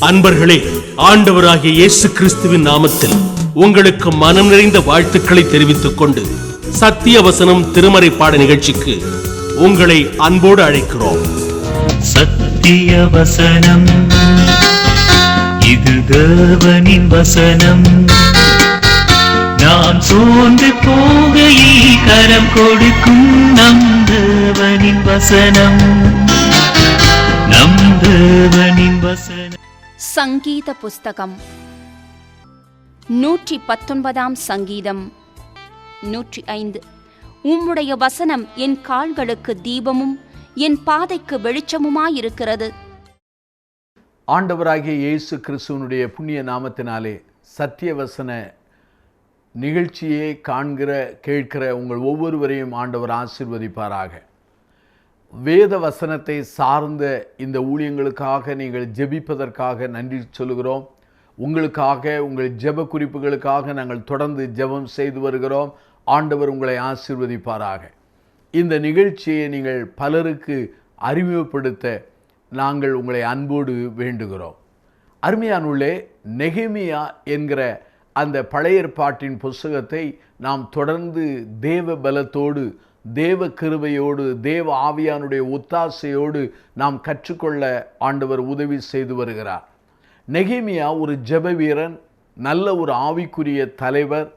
அன்பர்களே, ஆண்டவராகிய இயேசு கிறிஸ்துவின் நாமத்தில் உங்களுக்கு மனம் நிறைந்த வாழ்த்துக்களை தெரிவித்துக் கொண்டு சத்திய வசனம் திருமறை பாட நிகழ்ச்சிக்கு உங்களை அன்போடு அழைக்கிறோம். சத்திய வசனம், இது தேவனின் வசனம். நாம் சோர்ந்து போகையில் கரம் கொடுக்கும் நம் தேவனின் வசனம், நம் தேவனின் வசனம். சங்கீத புஸ்தகம் 119 சங்கீதம் 105. உம்முடைய வசனம் என் கால்களுக்கு தீபமும் என் பாதைக்கு வெளிச்சமுமாயிருக்கிறது. ஆண்டவராகிய இயேசு கிறிஸ்துவனுடைய புண்ணிய நாமத்தினாலே சத்தியவசன நிகழ்ச்சியை காண்கிற கேட்கிற உங்கள் ஒவ்வொருவரையும் ஆண்டவர் ஆசீர்வதிப்பாராக. வேத வசனத்தை சார்ந்த இந்த ஊழியங்களுக்காக நீங்கள் ஜெபிப்பதற்காக நன்றி சொல்கிறோம். உங்களுக்காக, உங்கள் ஜெப குறிப்புகளுக்காக நாங்கள் தொடர்ந்து ஜெபம் செய்து வருகிறோம். ஆண்டவர் உங்களை ஆசீர்வதிப்பாராக. இந்த நிகழ்ச்சியை நீங்கள் பலருக்கு அறிமுகப்படுத்த நாங்கள் உங்களை அன்போடு வேண்டுகிறோம். அருமையானுள்ளே, நெகேமியா என்கிற அந்த பழைய ஏற்பாட்டின் புஸ்தகத்தை நாம் தொடர்ந்து தேவ பலத்தோடு, தேவ கிருபையோடு, தேவ ஆவியானுடைய ஒத்தாசையோடு நாம் கற்றுக்கொள்ள ஆண்டவர் உதவி செய்து வருகிறார். நெகேமியா ஒரு ஜெப வீரன், நல்ல ஒரு ஆவிக்குரிய தலைவர்,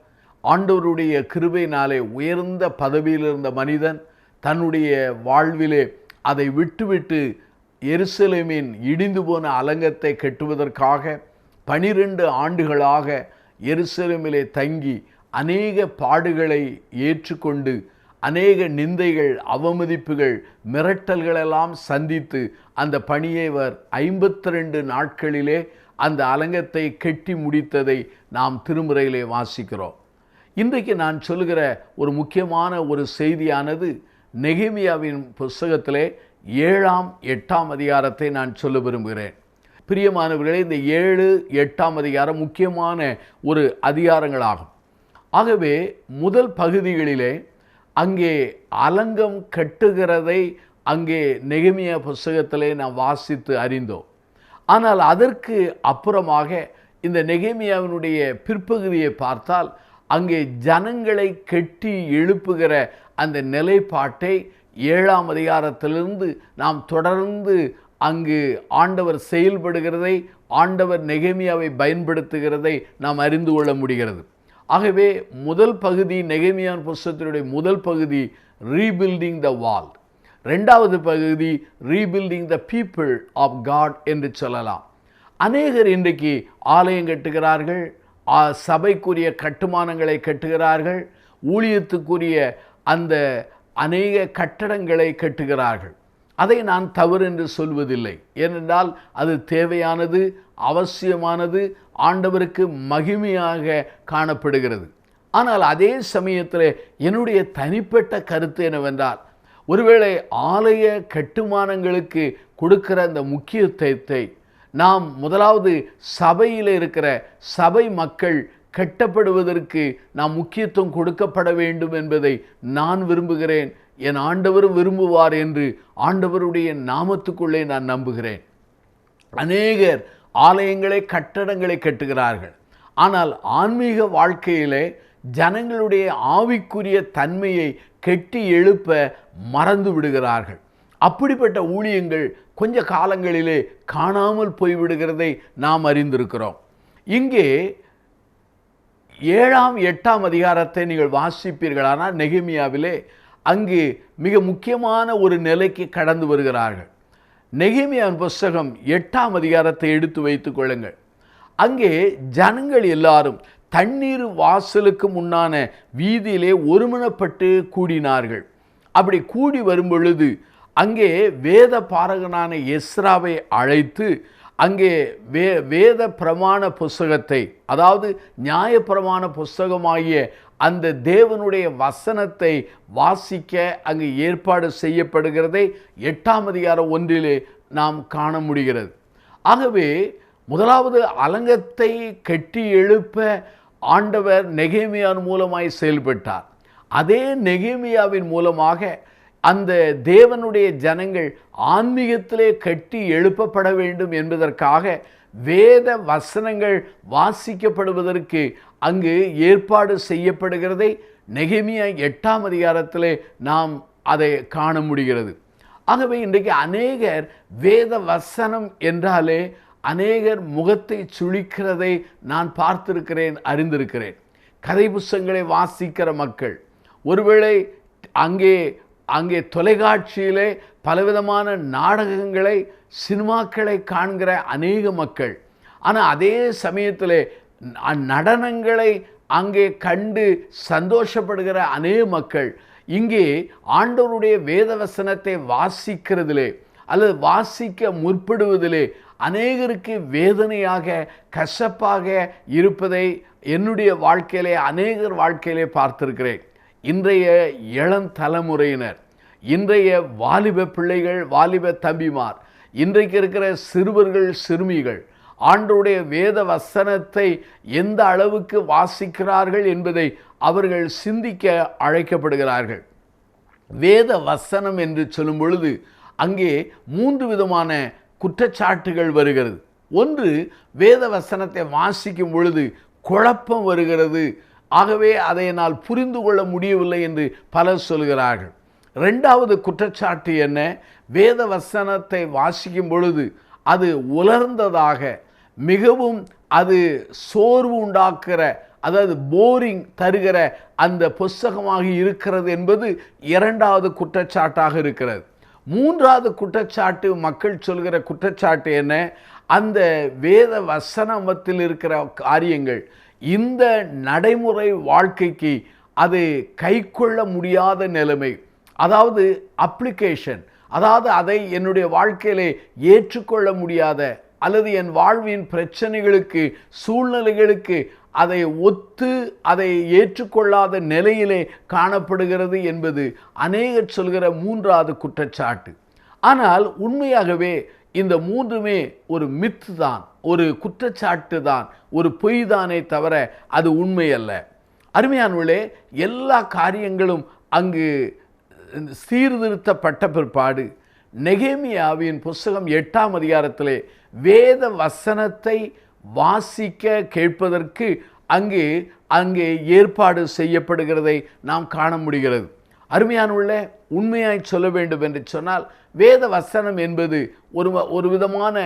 ஆண்டவருடைய கிருபையினாலே உயர்ந்த பதவியில் இருந்த மனிதன். தன்னுடைய வாழ்விலே அதை விட்டுவிட்டு எருசலேமின் இடிந்து போன அலங்கத்தை கட்டுவதற்காக 12 ஆண்டுகளாக எருசலேமிலே தங்கி அநேக பாடுகளை ஏற்றுக்கொண்டு அநேக நிந்தைகள், அவமதிப்புகள், மிரட்டல்களெல்லாம் சந்தித்து அந்த பணியை அவர் 52 நாட்களிலே அந்த அலங்கத்தை கட்டி முடித்ததை நாம் திருமுறையிலே வாசிக்கிறோம். இன்றைக்கு நான் சொல்லுகிற ஒரு முக்கியமான ஒரு செய்தியானது நெகேமியாவின் புஸ்தகத்திலே 7ஆம் 8ஆம் அதிகாரத்தை நான் சொல்ல விரும்புகிறேன். பிரியமானவர்களே, இந்த 7, 8ஆம் அதிகாரம் முக்கியமான ஒரு அதிகாரங்களாகும். ஆகவே முதல் பகுதிகளிலே அங்கே அலங்கம் கட்டுகிறதை அங்கே நெகேமியா புஸ்தகத்திலே நாம் வாசித்து அறிந்தோம். ஆனால் அதற்கு அப்புறமாக இந்த நெகேமியாவினுடைய பிற்பகுதியை பார்த்தால் அங்கே ஜனங்களை கட்டி எழுப்புகிற அந்த நிலைப்பாட்டை 7ஆம் அதிகாரத்திலிருந்து நாம் தொடர்ந்து அங்கு ஆண்டவர் செயல்படுகிறதை, ஆண்டவர் நெகேமியாவை பயன்படுத்துகிறதை நாம் அறிந்து கொள்ள முடிகிறது. ஆகவே முதல் பகுதி, நெகேமியாவின் புஸ்தகத்தினுடைய முதல் பகுதி ரீபில்டிங் த வால், 2வது பகுதி rebuilding the people of God என்று சொல்லலாம். அநேகர் இன்றைக்கு ஆலயம் கட்டுகிறார்கள், சபைக்குரிய கட்டுமானங்களை கட்டுகிறார்கள், ஊழியத்துக்குரிய அந்த அநேக கட்டடங்களை கட்டுகிறார்கள். அதை நான் தவறு என்று சொல்வதில்லை. ஏனென்றால் அது தேவையானது, அவசியமானது, ஆண்டவருக்கு மகிமையாக காணப்படுகிறது. ஆனால் அதே சமயத்தில் என்னுடைய தனிப்பட்ட கருத்து என்னவென்றால், ஒருவேளை ஆலய கட்டுமானங்களுக்கு கொடுக்கிற அந்த முக்கியத்துவத்தை நாம் முதலாவது சபையில் இருக்கிற சபை மக்கள் கட்டப்படுவதற்கு நாம் முக்கியத்துவம் கொடுக்கப்பட வேண்டும் என்பதை நான் விரும்புகிறேன். என் ஆண்டவர் விரும்புவார் என்று ஆண்டவருடைய நாமத்துக்குள்ளே நான் நம்புகிறேன். அநேகர் ஆலயங்களை, கட்டடங்களை கட்டுகிறார்கள். ஆனால் ஆன்மீக வாழ்க்கையிலே ஜனங்களுடைய ஆவிக்குரிய தன்மையை கட்டி எழுப்ப மறந்து விடுகிறார்கள். அப்படிப்பட்ட ஊழியங்கள் கொஞ்ச காலங்களிலே காணாமல் போய்விடுகிறதை நாம் அறிந்திருக்கிறோம். இங்கே 7ஆம் 8ஆம் அதிகாரத்தை நீங்கள் வாசிப்பீர்களானால் நெகேமியாவிலே அங்கு மிக முக்கியமான ஒரு நிலைக்கு கடந்து வருகிறார்கள். நெகேமியாவின் புஸ்தகம் 8ஆம் அதிகாரத்தை எடுத்து வைத்துக் கொள்ளுங்கள். அங்கே ஜனங்கள் எல்லாரும் தண்ணீர் வாசலுக்கு முன்னான வீதியிலே ஒருமனப்பட்டு கூடினார்கள். அப்படி கூடி வரும் பொழுது அங்கே வேத பாரகனான எஸ்ராவை அழைத்து அங்கே வேத பிரமாண புஸ்தகத்தை, அதாவது நியாய பிரமாண புஸ்தகமாகிய அந்த தேவனுடைய வசனத்தை வாசிக்க அங்கு ஏற்பாடு செய்யப்படுகிறதை 8ஆம் அதிகாரம் 1 நாம் காண முடிகிறது. ஆகவே முதலாவது அலங்கத்தை கட்டி எழுப்ப ஆண்டவர் நெகேமியாவின் மூலமாய் செயல்பட்டார். அதே நெகேமியாவின் மூலமாக அந்த தேவனுடைய ஜனங்கள் ஆன்மீகத்திலே கட்டி எழுப்பப்பட வேண்டும் என்பதற்காக வேத வசனங்கள் வாசிக்கப்படுவதற்கு அங்கு ஏற்பாடு செய்யப்படுகிறதை நெகேமியா 8ஆம் அதிகாரத்திலே நாம் அதை காண முடிகிறது. ஆகவே இன்றைக்கு அநேகர் வேத வசனம் என்றாலே அநேகர் முகத்தை சுளிக்கிறதை நான் பார்த்திருக்கிறேன், அறிந்திருக்கிறேன். கதை புஸ்தகங்களை வாசிக்கிற மக்கள், ஒருவேளை அங்கே தொலைக்காட்சியிலே பலவிதமான நாடகங்களை சினிமாக்களை காண்கிற அநேக மக்கள், ஆனால் அதே சமயத்தில் நடனங்களை அங்கே கண்டு சந்தோஷப்படுகிற அநேக மக்கள் இங்கே ஆண்டவருடைய வேதவசனத்தை வாசிக்கிறதிலே அல்லது வாசிக்க முற்படுவதிலே அநேகருக்கு வேதனையாக கசப்பாக இருப்பதை என்னுடைய வாழ்க்கையிலே அநேகர் வாழ்க்கையிலே பார்த்திருக்கிறேன். இன்றைய இளம் தலைமுறையினர், இன்றைய வாலிப பிள்ளைகள், வாலிப தம்பிமார், இன்றைக்கு இருக்கிற சிறுவர்கள், சிறுமிகள் ஆண்டவருடைய வேத வசனத்தை எந்த அளவுக்கு வாசிக்கிறார்கள் என்பதை அவர்கள் சிந்திக்க அழைக்கப்படுகிறார்கள். வேத வசனம் என்று சொல்லும் பொழுது அங்கே 3 விதமான குற்றச்சாட்டுகள் வருகிறது. ஒன்று, வேத வசனத்தை வாசிக்கும் பொழுது குழப்பம் வருகிறது, ஆகவே அதை என்னால் புரிந்து கொள்ள முடியவில்லை என்று பலர் சொல்கிறார்கள். 2வது குற்றச்சாட்டு என்ன? வேத வசனத்தை வாசிக்கும் பொழுது அது உலர்ந்ததாக, மிகவும் அது சோர்வு உண்டாக்குற, அதாவது போரிங் தருகிற அந்த புஸ்தகமாக இருக்கிறது என்பது 2வது குற்றச்சாட்டாக இருக்கிறது. 3வது குற்றச்சாட்டு, மக்கள் சொல்கிற குற்றச்சாட்டு என்ன? அந்த வேத வசனத்தில் இருக்கிற காரியங்கள் இந்த நடைமுறை வாழ்க்கைக்கு அது கைக்கொள்ள முடியாத நிலைமை, அதாவது அப்ளிகேஷன், அதாவது அதை என்னுடைய வாழ்க்கையிலே ஏற்றுக்கொள்ள முடியாத அல்லது என் வாழ்வின் பிரச்சனைகளுக்கு, சூழ்நிலைகளுக்கு அதை ஒத்து அதை ஏற்றுக்கொள்ளாத நிலையிலே காணப்படுகிறது என்பது அநேகர் சொல்கிற 3வது குற்றச்சாட்டு. ஆனால் உண்மையாகவே இந்த 3மே ஒரு மித்து தான், ஒரு குற்றச்சாட்டு தான், ஒரு பொய் தானே தவிர அது உண்மை அல்ல. அருமையானவர்களே, எல்லா காரியங்களும் அங்கு சீர்திருத்தப்பட்ட பிற்பாடு நெகேமியாவின் புஸ்தகம் 8ஆம் அதிகாரத்திலே வேத வசனத்தை வாசிக்க கேட்பதற்கு அங்கே ஏற்பாடு செய்யப்படுகிறதை நாம் காண முடிகிறது. அருமையானவர்களே, உண்மையாய் சொல்ல வேண்டும் என்று சொன்னால் வேத வசனம் என்பது ஒரு விதமான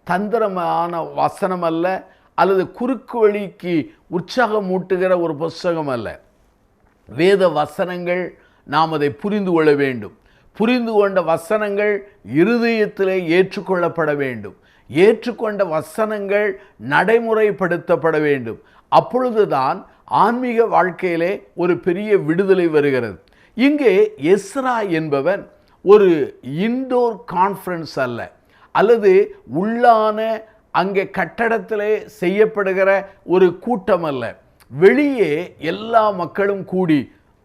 தந்திரமான வசனம் அல்ல, அல்லது குறுக்கு வழிக்கு உற்சாகம் ஊட்டுகிற ஒரு புஸ்தகம் அல்ல. வேத வசனங்கள் நாம் அதை புரிந்து கொள்ள வேண்டும். புரிந்து கொண்ட வசனங்கள் இருதயத்திலே ஏற்றுக்கொள்ளப்பட வேண்டும். ஏற்றுக்கொண்ட வசனங்கள் நடைமுறைப்படுத்தப்பட வேண்டும். அப்பொழுதுதான் ஆன்மீக வாழ்க்கையிலே ஒரு பெரிய விடுதலை வருகிறது. இங்கே எஸ்ரா என்பவன் ஒரு இன்டோர் கான்ஃபரன்ஸ் அல்ல, அல்லது உள்ளான அங்கே கட்டடத்திலே செய்யப்படுகிற ஒரு கூட்டம் அல்ல. வெளியே எல்லா மக்களும் கூடி,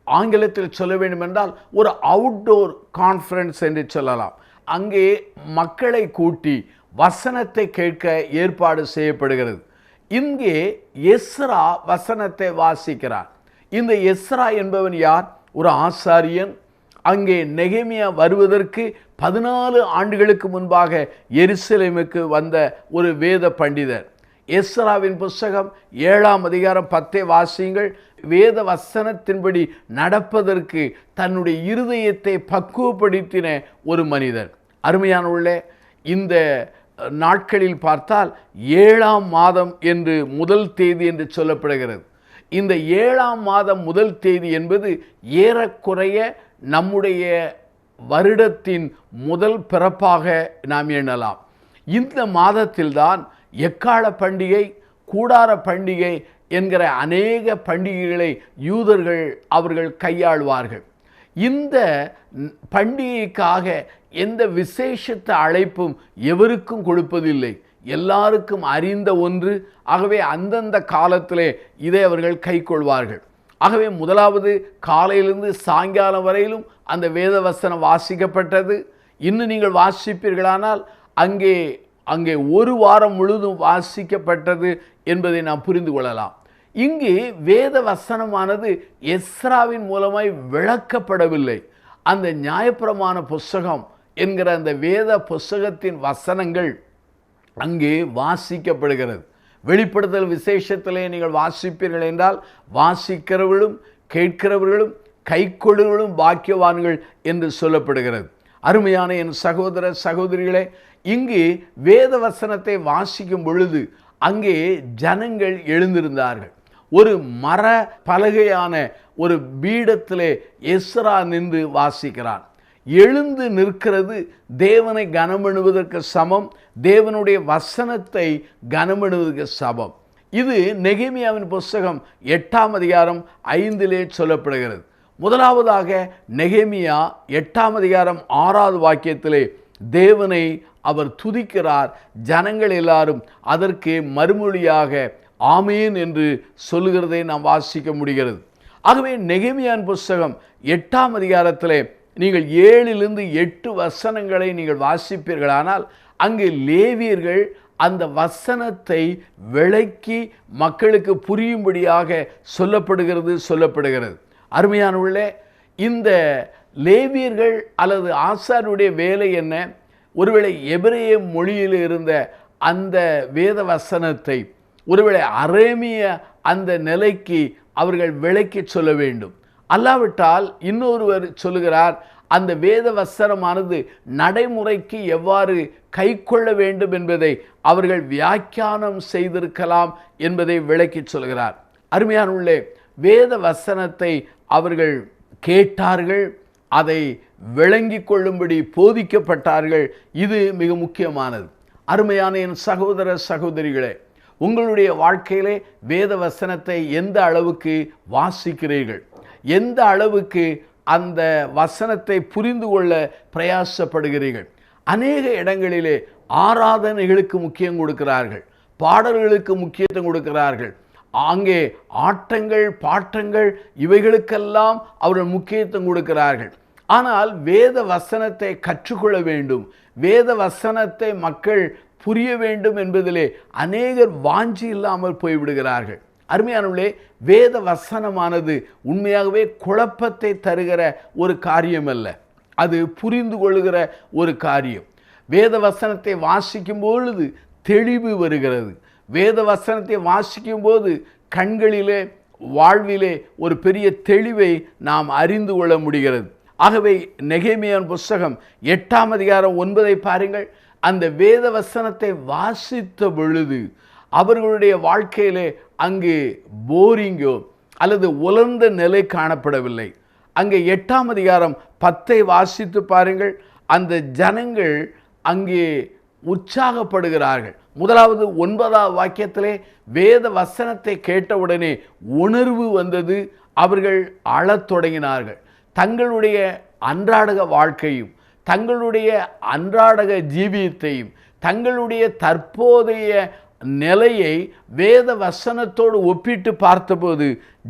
ஆங்கிலத்தில் சொல்ல வேண்டும் என்றால் ஒரு அவுட்டோர் கான்ஃபரன்ஸ் என்று சொல்லலாம். அங்கே மக்களை கூட்டி வசனத்தை கேட்க ஏற்பாடு செய்யப்படுகிறது. இங்கே எஸ்ரா வசனத்தை வாசிக்கிறார். இந்த எஸ்ரா என்பவன் யார்? ஒரு ஆசாரியன். அங்கே நெகேமியா வருவதற்கு 14 ஆண்டுகளுக்கு முன்பாக எருசலேமுக்கு வந்த ஒரு வேத பண்டிதர். எஸ்ராவின் புஸ்தகம் 7ஆம் அதிகாரம் 10 வாசியுங்கள். வேத வசனத்தின்படி நடப்பதற்கு தன்னுடைய இருதயத்தை பக்குவப்படுத்தின ஒரு மனிதர். அருமையானவர்களே, இந்த நாட்களில் பார்த்தால் 7ஆம் மாதம் என்று முதல் தேதி என்று சொல்லப்படுகிறது. இந்த 7ஆம் மாதம் முதல் தேதி என்பது ஏறக்குறைய நம்முடைய வருடத்தின் முதல் பிறப்பாக நாம் எண்ணலாம். இந்த மாதத்தில்தான் எக்கால பண்டிகை, கூடார பண்டிகை என்கிற அநேக பண்டிகைகளை யூதர்கள் அவர்கள் கையாள்வார்கள். இந்த பண்டிகைக்காக எந்த விசேஷத்த அழைப்பும் எவருக்கும் கொடுப்பதில்லை, எல்லாருக்கும் அறிந்த ஒன்று. ஆகவே அந்தந்த காலத்திலே இதை அவர்கள் கைக்கொள்வார்கள். ஆகவே முதலாவது காலையிலிருந்து சாயங்காலம் வரையிலும் அந்த வேத வசனம் வாசிக்கப்பட்டது. இன்னும் நீங்கள் வாசிப்பீர்களானால் அங்கே ஒரு வாரம் முழுதும் வாசிக்கப்பட்டது என்பதை நாம் புரிந்து கொள்ளலாம். இங்கே வேத வசனமானது எஸ்ராவின் மூலமாய் விளக்கப்படவில்லை, அந்த நியாயப்பிரமாண புஸ்தகம் என்கிற அந்த வேத புஸ்தகத்தின் வசனங்கள் அங்கே வாசிக்கப்படுகிறது. வெளிப்படுத்தல் விசேஷத்திலே நீங்கள் வாசிப்பீர்கள் என்றால் வாசிக்கிறவர்களும் கேட்கிறவர்களும் கைக்கொள்ளுகளும் பாக்கியவான்கள் என்று சொல்லப்படுகிறது. அருமையான என் சகோதர சகோதரிகளே, இங்கு வேத வசனத்தை வாசிக்கும் பொழுது அங்கே ஜனங்கள் எழுந்திருந்தார்கள். ஒரு மர பலகையான ஒரு பீடத்திலே எஸ்ரா நின்று வாசிக்கிறான். எழுந்து நிற்கிறது தேவனை கனமணுவதற்கு சமம், தேவனுடைய வசனத்தை கனமணுவதற்கு சமம். இது நெகேமியாவின் புஸ்தகம் 8ஆம் அதிகாரம் 5 சொல்லப்படுகிறது. முதலாவதாக நெகேமியா 8ஆம் அதிகாரம் 6வது வாக்கியத்திலே தேவனை அவர் துதிக்கிறார். ஜனங்கள் எல்லாரும் அதற்கு மறுமொழியாக ஆமேன் என்று சொல்லுகிறதை நாம் வாசிக்க முடிகிறது. ஆகவே நெகேமியாவின் புஸ்தகம் 8ஆம் அதிகாரத்திலே நீங்கள் 7 8 வசனங்களை நீங்கள் வாசிப்பீர்களானால் அங்கு லேவியர்கள் அந்த வசனத்தை விளக்கி மக்களுக்கு புரியும்படியாக சொல்லப்படுகிறது. அருமையானவர்களே, இந்த லேவியர்கள் அல்லது ஆசாரியருடைய வேலை என்ன? ஒருவேளை எபிரேய மொழியில் இருந்த அந்த வேத வசனத்தை ஒருவேளை அரேமிய அந்த நிலைக்கு அவர்கள் விளக்கி சொல்ல வேண்டும். அல்லாவிட்டால் இன்னொருவர் சொல்லுகிறார், அந்த வேத வசனமானது நடைமுறைக்கு எவ்வாறு கை கொள்ள வேண்டும் என்பதை அவர்கள் வியாக்கியானம் செய்திருக்கலாம் என்பதை விளக்கி சொல்கிறார். அருமையானவர்களே, வேத வசனத்தை அவர்கள் கேட்டார்கள், அதை விளங்கி கொள்ளும்படி போதிக்கப்பட்டார்கள். இது மிக முக்கியமானது. அருமையான என் சகோதர சகோதரிகளே, உங்களுடைய வாழ்க்கையிலே வேத வசனத்தை எந்த அளவுக்கு வாசிக்கிறீர்கள்? எந்த அளவுக்கு அந்த வசனத்தை புரிந்து கொள்ள பிரயாசப்படுகிறீர்கள்? அநேக இடங்களிலே ஆராதனைகளுக்கு முக்கியம் கொடுக்கிறார்கள், பாடல்களுக்கு முக்கியத்துவம் கொடுக்கிறார்கள். அங்கே ஆட்டங்கள் பாட்டங்கள் இவைகளுக்கெல்லாம் அவர்கள் முக்கியத்துவம் கொடுக்கிறார்கள். ஆனால் வேத வசனத்தை கற்றுக்கொள்ள வேண்டும், வேத வசனத்தை மக்கள் புரிய வேண்டும் என்பதிலே அநேகர் வாஞ்சி இல்லாமல் போய்விடுகிறார்கள். அருமையானவர்களே, வேத வசனமானது உண்மையாகவே குழப்பத்தை தருகிற ஒரு காரியம் அல்ல, அது புரிந்து கொள்ளுகிற ஒரு காரியம். வேத வசனத்தை வாசிக்கும் பொழுது தெளிவு வருகிறது. வேத வசனத்தை வாசிக்கும் போது கண்களிலே வாழ்விலே ஒரு பெரிய தெளிவை நாம் அறிந்து கொள்ள முடிகிறது. ஆகவே நெகேமியாவின் புஸ்தகம் 8ஆம் அதிகாரம் 9 பாருங்கள். அந்த வேத வசனத்தை வாசித்த பொழுது அவர்களுடைய வாழ்க்கையிலே அங்கு போரிங்கோ அல்லது உலர்ந்த நிலை காணப்படவில்லை. அங்கே 8ஆம் அதிகாரம் 10 வாசித்து பாருங்கள். அந்த ஜனங்கள் அங்கே உற்சாகப்படுகிறார்கள். முதலாவது 9ஆவது வாக்கியத்திலே வேத வசனத்தை கேட்டவுடனே உணர்வு வந்தது, அவர்கள் அழத் தொடங்கினார்கள். தங்களுடைய அன்றாடக வாழ்க்கையும் தங்களுடைய அன்றாடக ஜீவியத்தையும் தங்களுடைய தற்போதைய நிலையை வேத வசனத்தோடு ஒப்பிட்டு பார்த்தபோது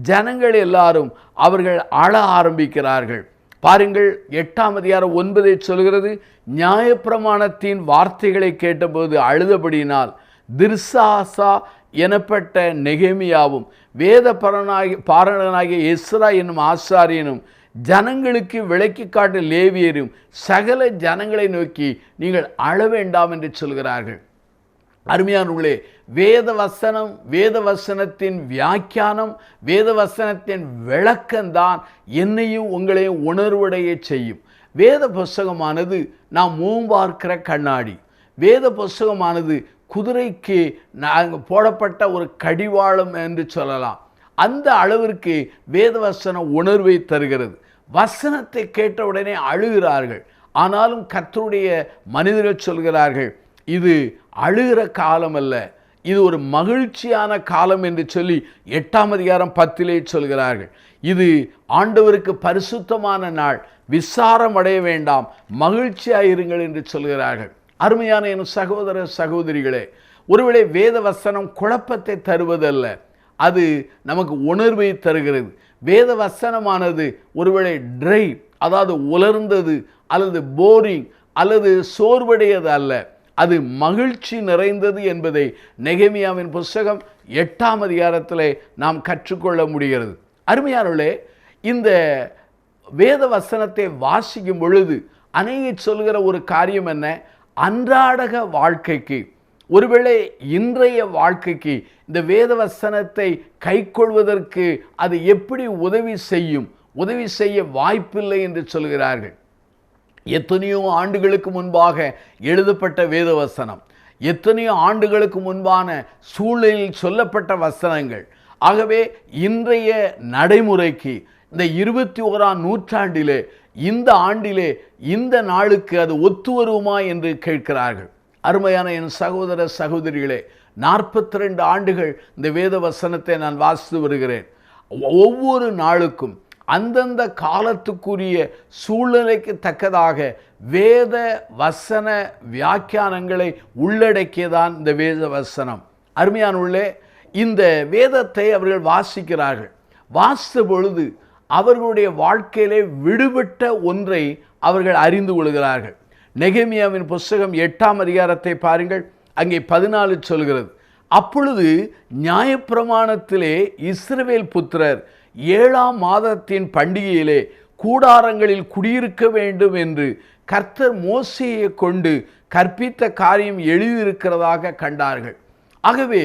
ஜனங்கள் எல்லாரும் அவர்கள் அழ ஆரம்பிக்கிறார்கள். பாருங்கள், 8ஆம் அதிகாரம் 9 சொல்கிறது, நியாயப்பிரமாணத்தின் வார்த்தைகளை கேட்டபோது அழுதபடியினால் திர்சாசா எனப்பட்ட நெகேமியாவும் வேத பாரணனாகிய எஸ்ரா என்னும் ஆசாரியனும் ஜனங்களுக்கு விளக்கி காட்டு லேவியரும் சகல ஜனங்களை நோக்கி நீங்கள் அழ வேண்டாம் என்று சொல்கிறார்கள். அருமையானவர்களே, வேத வசனம், வேத வசனத்தின் வியாக்கியானம், வேத வசனத்தின் விளக்கம்தான் என்னையும் உங்களையும் உணர்வடைய செய்யும். வேத புஸ்தகமானது நாம் மூம்பார்க்கிற கண்ணாடி. வேத புஸ்தகமானது குதிரைக்கு போடப்பட்ட ஒரு கடிவாளம் என்று சொல்லலாம். அந்த அளவிற்கு வேத வசனம் உணர்வை தருகிறது. வசனத்தை கேட்டவுடனே அழுகிறார்கள். ஆனாலும் கர்த்தருடைய மனிதர்கள் சொல்கிறார்கள், இது அழுகிற காலம் அல்ல, இது ஒரு மகிழ்ச்சியான காலம் என்று சொல்லி 8ஆம் அதிகாரம் 10 சொல்கிறார்கள். இது ஆண்டவருக்கு பரிசுத்தமான நாள், விசாரம் அடைய வேண்டாம், மகிழ்ச்சியாயிருங்கள் என்று சொல்கிறார்கள். அருமையான என் சகோதர சகோதரிகளே, ஒருவேளை வேத வசனம் குழப்பத்தை தருவதல்ல, அது நமக்கு உணர்வை தருகிறது. வேத வசனமானது ஒருவேளை ட்ரை, அதாவது உலர்ந்தது அல்லது போரிங் அல்லது சோர்வடையது அல்ல, அது மகிழ்ச்சி நிறைந்தது என்பதை நெகேமியாவின் புஸ்தகம் 8ஆம் அதிகாரத்திலே நாம் கற்றுக்கொள்ள முடிகிறது. அருமையானவர்களே, இந்த வேத வசனத்தை வாசிக்கும் பொழுது அநேகர் சொல்கிற ஒரு காரியம் என்ன, அன்றாடக வாழ்க்கைக்கு, ஒருவேளை இன்றைய வாழ்க்கைக்கு இந்த வேத வசனத்தை கைக்கொள்வதற்கு அது எப்படி உதவி செய்யும், உதவி செய்ய வாய்ப்பில்லை என்று சொல்கிறார்கள். எத்தனையோ ஆண்டுகளுக்கு முன்பாக எழுதப்பட்ட வேத வசனம், எத்தனையோ ஆண்டுகளுக்கு முன்பான சூழலில் சொல்லப்பட்ட வசனங்கள். ஆகவே இன்றைய நடைமுறைக்கு இந்த 21ஆம் நூற்றாண்டிலே, இந்த ஆண்டிலே, இந்த நாளுக்கு அது ஒத்து வருமா என்று கேட்கிறார்கள். அருமையான என் சகோதர சகோதரிகளே, 42 ஆண்டுகள் இந்த வேத வசனத்தை நான் வாசித்து வருகிறேன். ஒவ்வொரு நாளுக்கும் அந்தந்த காலத்துக்குரிய சூழ்நிலைக்கு தக்கதாக வேத வசன வியாக்கியானங்களை உள்ளடக்கியதான் இந்த வேத வசனம். அருமையானுள்ளே, இந்த வேதத்தை அவர்கள் வாசிக்கிறார்கள். வாசித்த பொழுது அவர்களுடைய வாழ்க்கையிலே விடுபட்ட ஒன்றை அவர்கள் அறிந்து கொள்கிறார்கள். நெகேமியாவின் புஸ்தகம் 8ஆம் அதிகாரத்தை பாருங்கள். அங்கே 14 சொல்கிறது, அப்பொழுது நியாயப்பிரமாணத்திலே இஸ்ரவேல் புத்திரர் 7ஆம் மாதத்தின் பண்டிகையிலே கூடாரங்களில் குடியிருக்க வேண்டும் என்று கர்த்தர் மோசேயை கொண்டு கற்பித்த காரியம் எழுதியிருக்கிறதாக கண்டார்கள். ஆகவே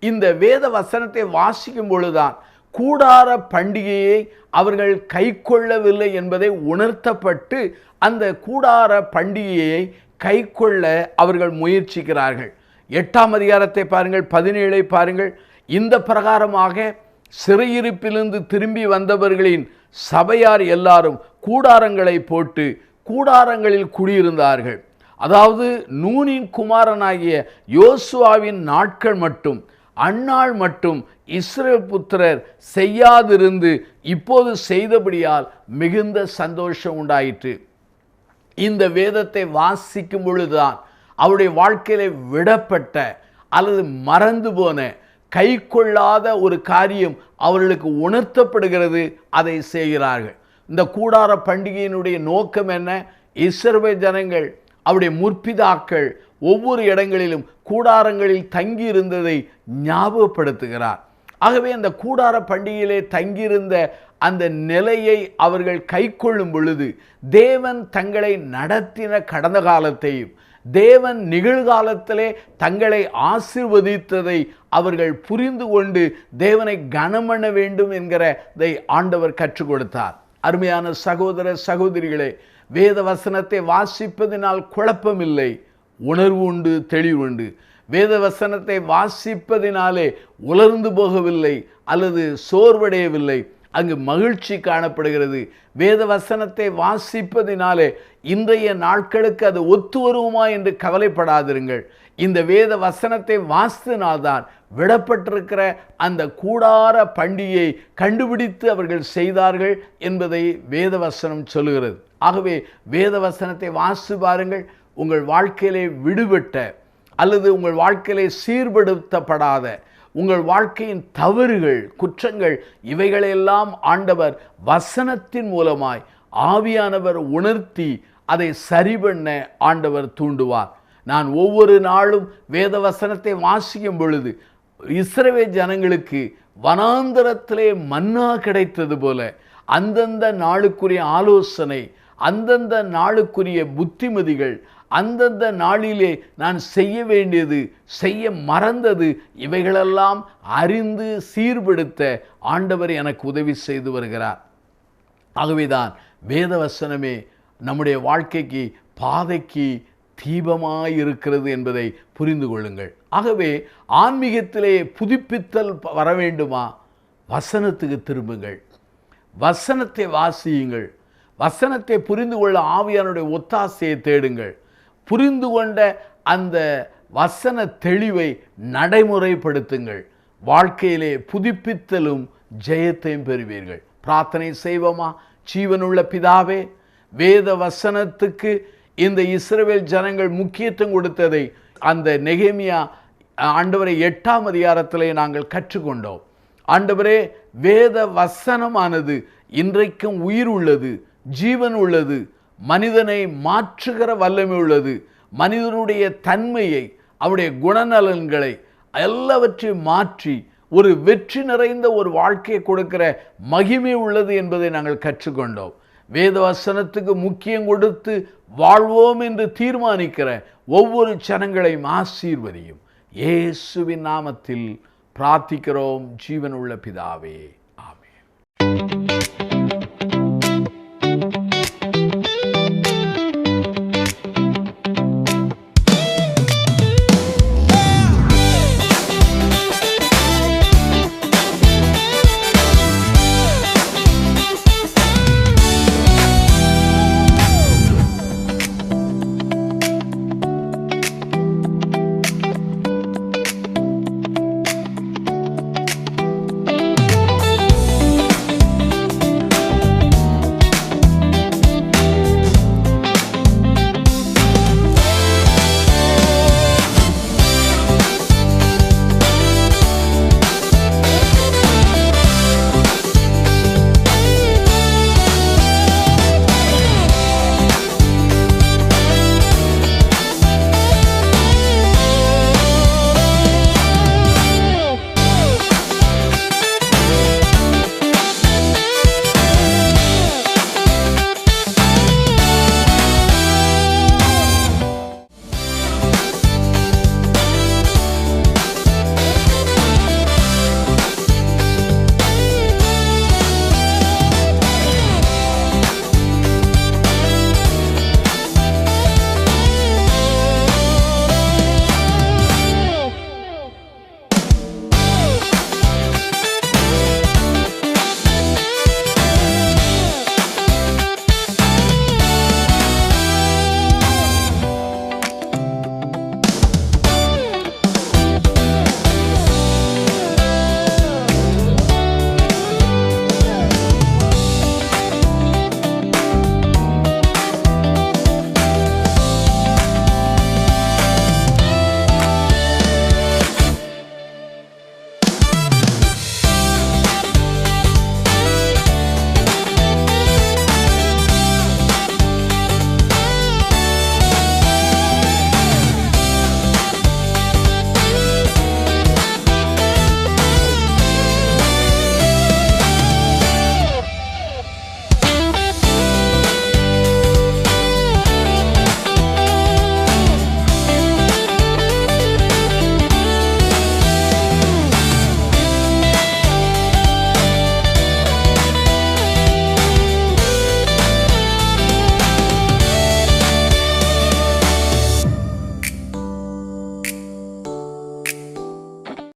இந்த வேத வசனத்தை வாசிக்கும் பொழுதுதான் கூடார பண்டிகையை அவர்கள் கை கொள்ளவில்லை என்பதை உணர்த்தப்பட்டு அந்த கூடார பண்டிகையை கை கொள்ள அவர்கள் முயற்சிக்கிறார்கள். 8ஆம் அதிகாரத்தை பாருங்கள், 17ஐ பாருங்கள். இந்த பிரகாரமாக சிறையிருப்பிலிருந்து திரும்பி வந்தவர்களின் சபையார் எல்லாரும் கூடாரங்களை போட்டு கூடாரங்களில் குடியிருந்தார்கள். அதாவது நூனின் குமாரனாகிய யோசுவாவின் நாட்கள் மட்டும், அந்நாள் மட்டும் இஸ்ரவேல் புத்திரர் செய்யாதிருந்து இப்போது செய்தபடியால் மிகுந்த சந்தோஷம் உண்டாயிற்று. இந்த வேதத்தை வாசிக்கும் பொழுதுதான் அவருடைய வாழ்க்கையில விடப்பட்ட அல்லது மறந்து போன கை கொள்ளாத ஒரு காரியம் அவர்களுக்கு உணர்த்தப்படுகிறது, அதை செய்கிறார்கள். இந்த கூடார பண்டிகையினுடைய நோக்கம் என்ன? இஸ்ரவேல் ஜனங்கள், அவருடைய முற்பிதாக்கள் ஒவ்வொரு இடங்களிலும் கூடாரங்களில் தங்கி இருந்ததை ஞாபகப்படுத்துகிறார். ஆகவே அந்த கூடார பண்டிகையிலே தங்கியிருந்த அந்த நிலையை அவர்கள் கை கொள்ளும் பொழுது தேவன் தங்களை நடத்தின கடந்த காலத்தையும் தேவன் நிகழ்காலத்திலே தங்களை ஆசீர்வதித்ததை அவர்கள் புரிந்து கொண்டு தேவனை கனம் பண்ண வேண்டும் என்கிறதை ஆண்டவர் கற்றுக் கொடுத்தார். அருமையான சகோதர சகோதரிகளே, வேத வசனத்தை வாசிப்பதினால் குழப்பமில்லை, உணர்வு உண்டு, தெளிவு உண்டு. வேத வசனத்தை வாசிப்பதினாலே உலர்ந்து போகவில்லை அல்லது சோர்வடையவில்லை, அங்கு மகிழ்ச்சி காணப்படுகிறது. வேத வசனத்தை வாசிப்பதினாலே இன்றைய நாட்களுக்கு அது ஒத்து வருமா என்று கவலைப்படாதிருங்கள். இந்த வேத வசனத்தை வாசித்தனால்தான் விடப்பட்டிருக்கிற அந்த கூடார பண்டிகையை கண்டுபிடித்து அவர்கள் செய்தார்கள் என்பதை வேத வசனம் சொல்லுகிறது. ஆகவே வேத வசனத்தை வாசித்து பாருங்கள். உங்கள் வாழ்க்கையிலே விடுபட்ட அல்லது உங்கள் வாழ்க்கையிலே சீர்படுத்தப்படாத உங்கள் வாழ்க்கையின் தவறுகள், குற்றங்கள், இவைகளெல்லாம் ஆண்டவர் வசனத்தின் மூலமாய் ஆவியானவர் உணர்த்தி அதை சரி பண்ண ஆண்டவர் தூண்டுவார். நான் ஒவ்வொரு நாளும் வேத வசனத்தை வாசிக்கும் பொழுது இஸ்ரவேல் ஜனங்களுக்கு வனாந்தரத்திலே மன்னா கிடைத்தது போல அந்தந்த நாளுக்குரிய ஆலோசனை, அந்தந்த நாளுக்குரிய புத்திமதிகள், அந்தந்த நாளிலே நான் செய்ய வேண்டியது, செய்ய மறந்தது, இவைகளெல்லாம் அறிந்து சீர்படுத்த ஆண்டவர் எனக்கு உதவி செய்து வருகிறார். ஆகவேதான் வேத வசனமே நம்முடைய வாழ்க்கைக்கு பாதைக்கு தீபமாயிருக்கிறது என்பதை புரிந்து கொள்ளுங்கள். ஆகவே ஆன்மீகத்திலே புதுப்பித்தல் வர வேண்டுமா? வசனத்துக்கு திரும்புங்கள், வசனத்தை வாசியுங்கள், வசனத்தை புரிந்து கொள்ள ஆவியானுடைய ஒத்தாசையை தேடுங்கள். புரிந்து கொண்ட அந்த வசன தெளிவை நடைமுறைப்படுத்துங்கள். வாழ்க்கையிலே புதுப்பித்தலும் ஜெயத்தையும் பெறுவீர்கள். பிரார்த்தனை செய்வோமா? ஜீவனுள்ள பிதாவே, வேத வசனத்துக்கு இந்த இஸ்ரவேல் ஜனங்கள் முக்கியத்துவம் கொடுத்ததை அந்த நெகேமியா ஆண்டவரை 8ஆம் அதிகாரத்திலே நாங்கள் கற்றுக்கொண்டோம். ஆண்டவரே, வேத வசனமானது இன்றைக்கும் உயிர் உள்ளது, ஜீவன் உள்ளது, மனிதனை மாற்றுகிற வல்லமை உள்ளது. மனிதனுடைய தன்மையை, அவருடைய குணநலன்களை எல்லாவற்றையும் மாற்றி ஒரு வெற்றி நிறைந்த ஒரு வாழ்க்கையை கொடுக்கிற மகிமை உள்ளது என்பதை நாங்கள் கற்றுக்கொண்டோம். வேத வசனத்துக்கு முக்கியம் கொடுத்து வாழ்வோம் என்று தீர்மானிக்கிற ஒவ்வொரு ஜனங்களையும் ஆசீர்வதியும். இயேசுவின் நாமத்தில் பிரார்த்திக்கிறோம் ஜீவனுள்ள பிதாவே, ஆமென்.